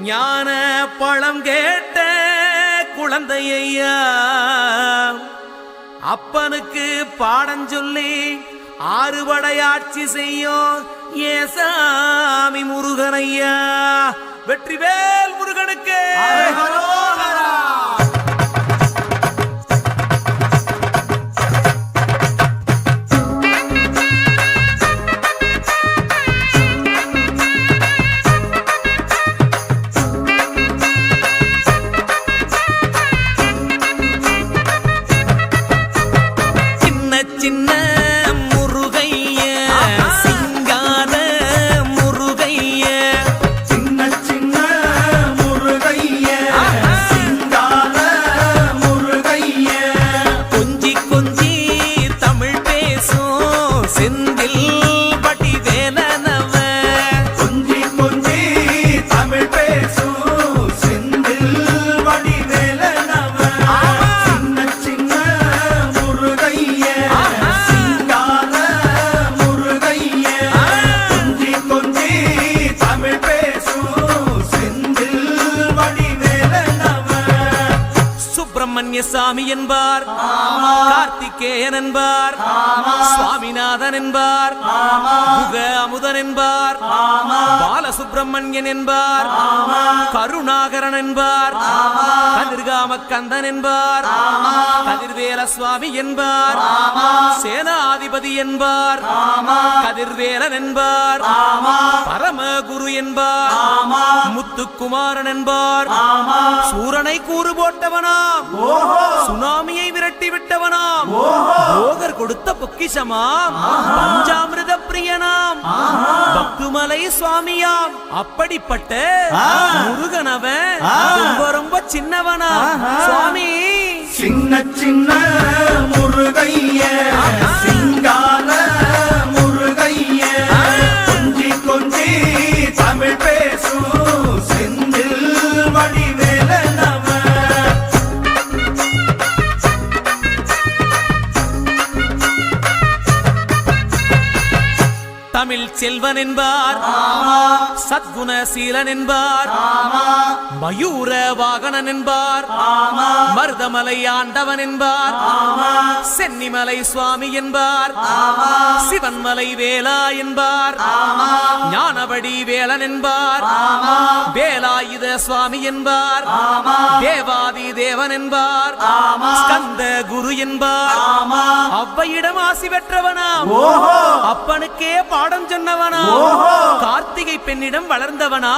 ஞான பழம் கேட்ட குழந்தையா அப்பனுக்கு பாடம் சொல்லி ஆறுபடையாட்சி செய்யும் ஏசாமி முருகனையா. வெற்றிவேல் முருகனுக்கு. சின்ன முருகைய சிங்கார முருகைய சின்ன சின்ன முருகைய சிங்கார முருகைய கொஞ்சி கொஞ்சி தமிழ் பேசும் செந்தில் வடிவேலனவ கொஞ்சி கொஞ்சி தமிழ் பேசும் செந்தில் வடிவேலனவ சின்ன சின்ன முருகைய சிங்கார முருகைய கொஞ்சி கொஞ்சி தமிழ் பேசும் செந்தில் வடிவேலனவ சுப்பிரமணிய சாமி என்பார், கார்த்திகேயன் என்பார், சுவாமிநாதன் என்பார், குக அமுதன் என்பார், பாலசுப்பிரமணியன் என்பார், கருணாகரன் என்பார், கதிர்காம கந்தன் என்பார், கதிர்வேல சுவாமி என்பார், சேனாதிபதி என்பார், கதிர்வேலன் என்பார், பரமகுரு என்பார், முத்துக்குமாரன் என்பார், சூரனை கூறு போட்டவனாம், சுனாமியை விரட்டி விட்டவனாம், போகர் கொடுத்த பொக்கிஷமாம், பஞ்சாமிர்த பிரியனாம், பக்துமலை சுவாமியாம். அப்படிப்பட்ட முருகனவன் ரொம்ப ரொம்ப சின்னவனா சுவாமி. சின்ன சின்ன முருகைய சிங்கார முருகைய கொஞ்சி கொஞ்சி தமிழ் பேசும் செந்தில் வடிவேலனவ தமிழ் செல்வன் என்பார், சத்குணசீலன் என்பார், மயூர வாகனன் என்பார், மருதமலை ஆண்டவன் என்பார், சென்னிமலை சுவாமி என்பார், சிவன்மலை வேலா என்பார், ஞானவடி வேலன் என்பார், வேலாயுத சுவாமி என்பார், தேவாதி தேவன் என்பார், ஸ்கந்த குரு என்பார், அவ்வையிடம் ஆசி பெற்றவனாம், அப்பனுக்கே பாடம் சொன்னவனா, கார்த்திகை பெண்ணிடம் வளர்ந்தவனா,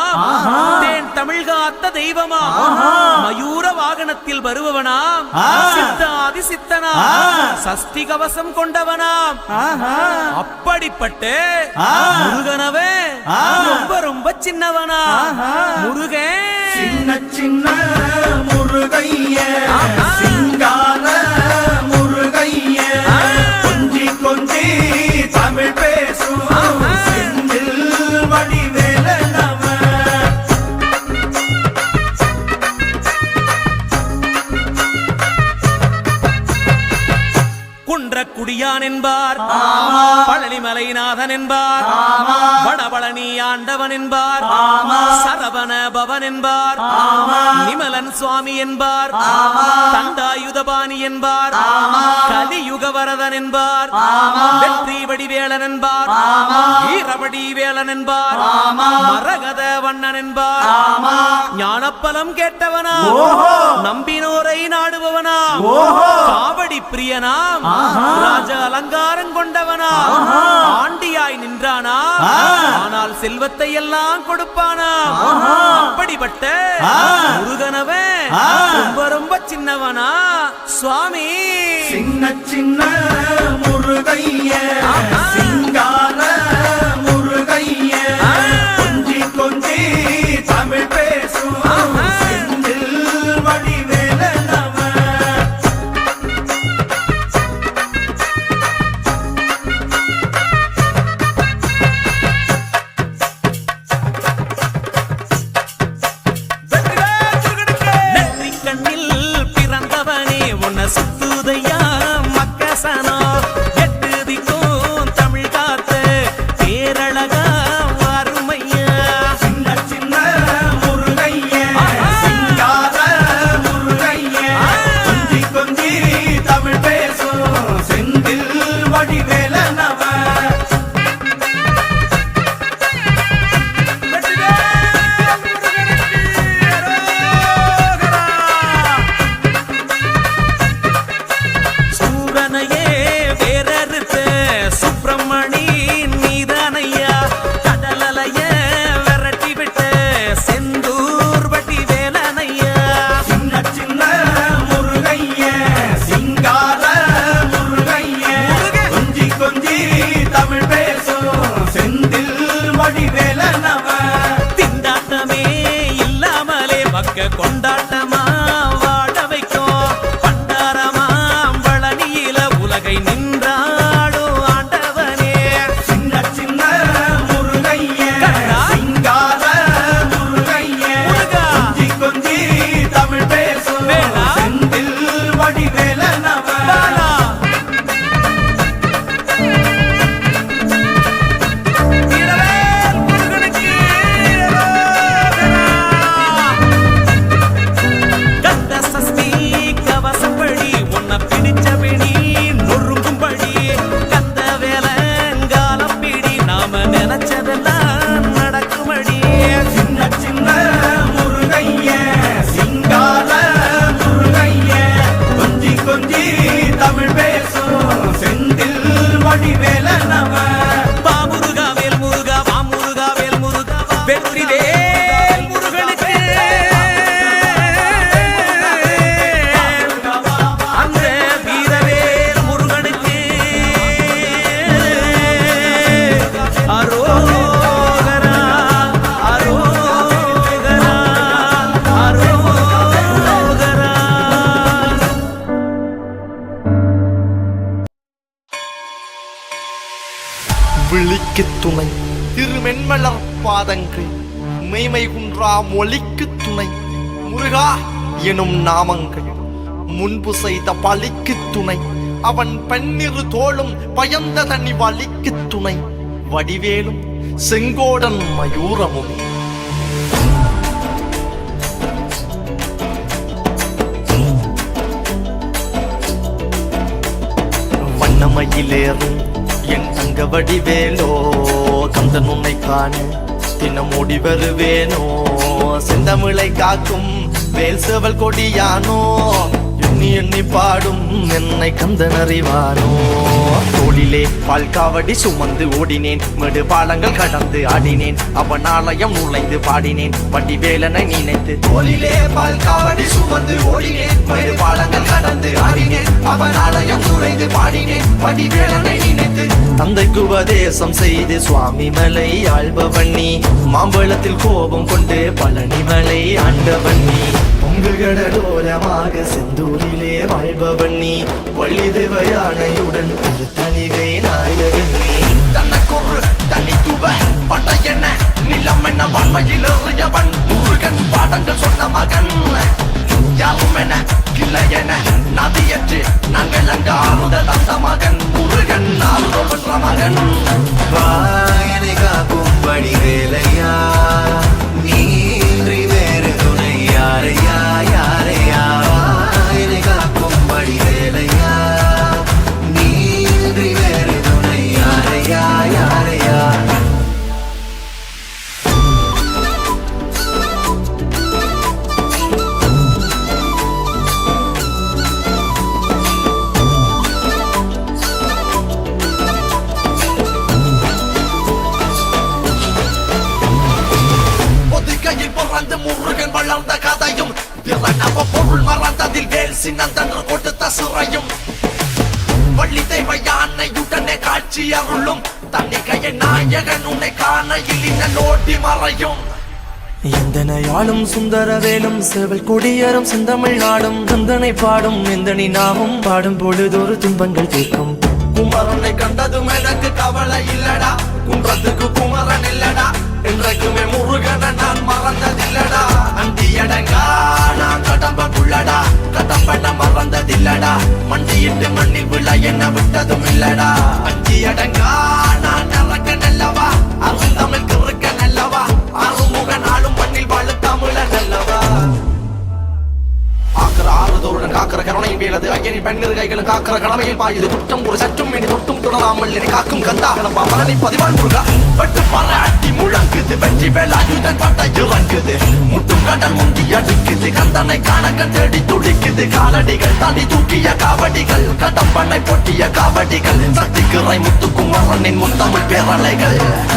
தேன் தமிழ் காத்த தெய்வமா, மயூர வாகனத்தில் வருபவனாம், சித்தாதி சித்தனா, சஷ்டி கவசம் கொண்டவனாம். அப்படிப்பட்ட முருகனவே ரொம்ப ரொம்ப சின்னவனா முருகன். சின்ன சின்ன முருகைய சிங்கார முருகைய கொஞ்சி கொஞ்சி தமிழ் பேசும் செந்தில் வடிவேலனவ குன்றக்குடியான் என்பார், பழனிமலைநாதன் என்பார், வடபழனி ஆண்டவன் என்பார், சரவண பவன் என்பார், நிமலன் சுவாமி என்பார், தண்டாயுதபாணி என்பார், கலியுகவரதன் என்பார், வெற்றி வடிவேலன் என்பார், வீரவடி வேலன் என்பார், மரகத வண்ணன் என்பார், ஞானப்பலம் கேட்டவனா, நம்பினோரை நாடுபவனா, காவடி பிரியனாம், ராஜ அலங்காரம் கொண்டவனா, ஆண்டியாய் நின்றானா, ஆனால் செல்வத்தை எல்லாம் கொடுப்பானா. அப்படிப்பட்ட முருகனவன் ரொம்ப ரொம்ப சின்னவனா சுவாமி. சின்ன சின்ன முருகைய சிங்கார முருகைய கொஞ்சி கொஞ்சி தமிழ் பேசும் செந்தில் வடிவேலனவ நன்றி கண்ணில் பிறந்தவனே உன்னை சுத்துதையா மக்கசனோ, எட்டு திக்கும் தமிழ் வழிக்கு துணை திருமென்மலர் பாதங்கள் மெய்மை குன்றா மொழிக்கு துணை முருகா எனும் நாமங்கள் முன்பு செய்த பழிக்கு துணை அவன் பன்னிரு தோளும் பயந்த தனி வழிக்கு துணை வடிவேலும் செங்கோடன் மயூரமும் வண்ணமயிலேறும் என் தங்க வடிவேலோ கந்தன் உன்னை காண தினம் ஓடி வருவேனோ செந்தமிழை காக்கும் வேல் சேவல் கொடியானோ எண்ணி எண்ணி பாடும் என்னை கந்தன் அறிவானோ தோளிலே பால்காவடி சுமந்து ஓடினேன் மேடு பாலங்கள் கடந்து ஆடினேன் அவன் ஆலயம் நுழைந்து பாடினேன் வடிவேலனை நினைத்து தோளிலே பால்காவடி சுமந்து ஓடினேன் மேடு பாலங்கள் கடந்து ஆடினேன் அவன் ஆலயம் நுழைந்து பாடினேன் வடிவேலனை நினைத்து தந்தைக்கு உபதேசம் செய்து சுவாமி மலை ஆள்பவன் நீ மாம்பழத்தில் கோபம் கொண்டு பழனி மலை ஆண்டவன் நீ பொங்கு கடலோரமாக செந்தூரிலே வாழ்பவன் நீ வள்ளி தேவயானையுடன் திருத்தணிகை நாயகன் நீ தனக்கொரு தனித்துவ பட்டையென்ன நிலம் என்ன வன்மையில் எறியவன் முருகன் பாடங்கள் சொன்ன மகன் யாரும் என கிளை என நதியற்று நாங்கள் அங்க ஆறுதல் அந்த மகன் முருகன் ஆறுதல் மகன் வாயனை காக்கும் வடிவேலையா நீன்றி வேறு துணை யாரையா யாரையா வாயனை காக்கும் வடிவேலையா நீன்றி வேறு துணை யாரையா யாரையா முருகன் வளர்ந்த கதையும் பிறனவ பொருள் மறந்ததில் வேல் சின்னந்தன்று கொடுத்த சிறையும் வள்ளி தெய்வ யானையுடனே காட்சி அருளும் தன்னிகைய நாயகன் உன்னை காணையில் இன்னோட்டி மறையும் எந்தனையாளும் சுந்தரவேலும் சேவல் கொடியரும் செந்தமிழ் நாடும் கந்தனை பாடும் எந்தனி நாமும் பாடும் பொழுதொரு துன்பங்கள் தீர்க்கும் குமரனை கண்டதும் எனக்கு கவலை இல்லடா குன்றத்துக்கு குமரன் இல்லடா என்றைக்குமே முருகனை நான் மறந்ததில்லடா அண்டியடங்கா நான் கடம்பக்குள்ளடா கடம்பன மறந்ததில்லடா மண்டியிட்டு மண்ணில் விழ என்ன விட்டதும் இல்லடா அண்டியடங்கா நான் அரக்க நல்லவா அருந்தமிழ் கிறுக்க நல்லவா அருமுகன் ஆளும் மண்ணில் வாழ தமிழ நல்லவா ஆக்கிற ஆறுதோருடன் காக்கிற கருணையும் வேலது ஐயனி பெண்ணிரு கைகளும் காக்கிற கடமையில் பாயுது குற்றம் ஒரு சற்றும் இனி தொட்டும் தொடராமல் என்னை காக்கும் கந்தாகலம் பலனை பதிவான் முருகா வெட்டு பாராட்டி முழங்குது வெற்றி வேலாயுதன் பட்ட இறங்குது முட்டும் கடல் முந்தி அடிக்குது கந்தனை காண தேடி துடிக்குது காலடிகள் தாண்டி தூக்கிய காவடிகள் கடம்பனை பொட்டிய காவடிகள் சக்திக்கு முத்துக்குமரனின் முத்தமிழ் பேரலைகள்